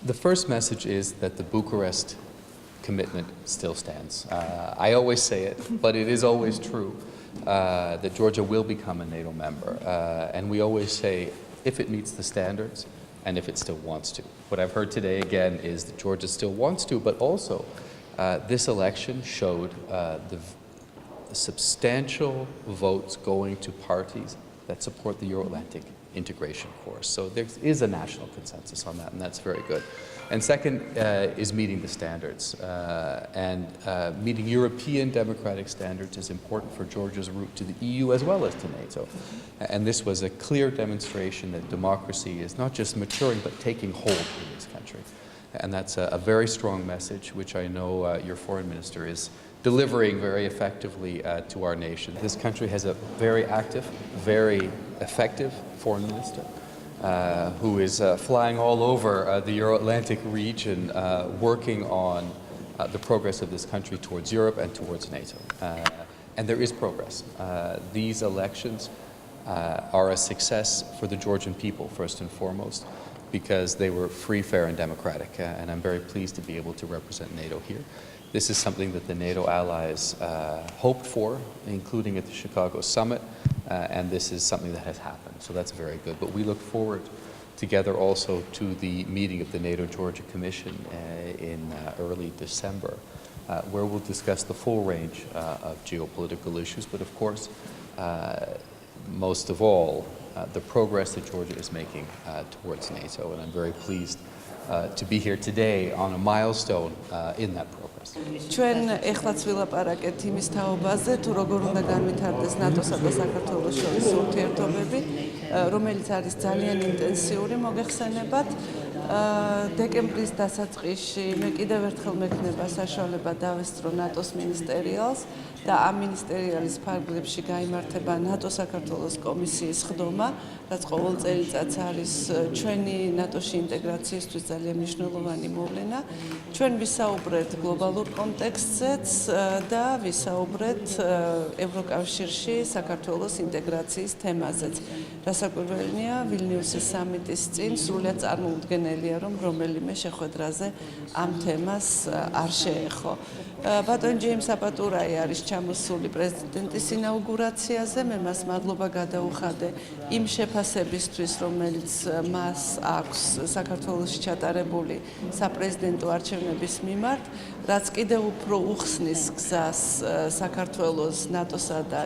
The first message is that the Bucharest commitment still stands. I always say it, but it is always true that Georgia will become a NATO member. And we always say if it meets the standards and if it still wants to. What I've heard today again is that Georgia still wants to, but also this election showed the substantial votes going to parties that support the Euro-Atlantic integration course. So there is a national consensus on that, and that's very good. And second is meeting the standards. Meeting European democratic standards is important for Georgia's route to the EU as well as to NATO. And this was a clear demonstration that democracy is not just maturing, but taking hold in this country. And that's a very strong message, which I know your foreign minister is delivering very effectively to our nation. This country has a very active, very effective foreign minister who is flying all over the Euro-Atlantic region, working on the progress of this country towards Europe and towards NATO. And there is progress. These elections are a success for the Georgian people, first and foremost, because they were free, fair, and democratic. And I'm very pleased to be able to represent NATO here. This is something that the NATO allies hoped for, including at the Chicago summit, and this is something that has happened. So that's very good. But we look forward together also to the meeting of the NATO-Georgia Commission in early December, where we'll discuss the full range of geopolitical issues, but of course, most of all, the progress that Georgia is making towards NATO, and I'm very pleased to be here today on a milestone in that progress. ჩვენ ეხლაც ვილაპარაკეთ იმის თაობაზე, თუ როგორ უნდა განვითარდეს ნატოსა და საქართველოს შორის ურთიერთობები, რომელიც არის ძალიან ინტენსიური მოგეხსენებათ. დეკემბრის დასაწყისში მე კიდევ ერთხელ მექნება საშუალება დავესწრო ნატოს მინისტერიალს და ამ მინისტერიალის ფარგლებში გაიმართება ნატო-საქართველოს კომისიის ხდომა, რაც ყოველ წელიწადს არის ჩვენი ნატოში ინტეგრაციისთვის ძალიან მნიშვნელოვანი მოვლენა. ჩვენ ვისაუბრეთ გლობალურ კონტექსტზეც და ვისაუბრეთ ევროკავშირში საქართველოს ინტეგრაციის თემაზეც. რასაკვირველია, ვილნიუსის სამიტის წინ სრულად წარმოუდგენელია, რომ რომელიმე შეხვედრაზე ამ თემას არ შეეხო. ბატონ ჯეიმს აპატურაი არის ჩამოსული პრეზიდენტის ინაუგურაციაზე, მე მას მადლობა გადაუხადე იმ შეფასებისთვის, რომელიც მას აქვს საქართველოში ჩატარებული საპრეზიდენტო არჩევნების მიმართ, რაც კიდევ უფრო უხსნის გზას საქართველოს ნატოსა და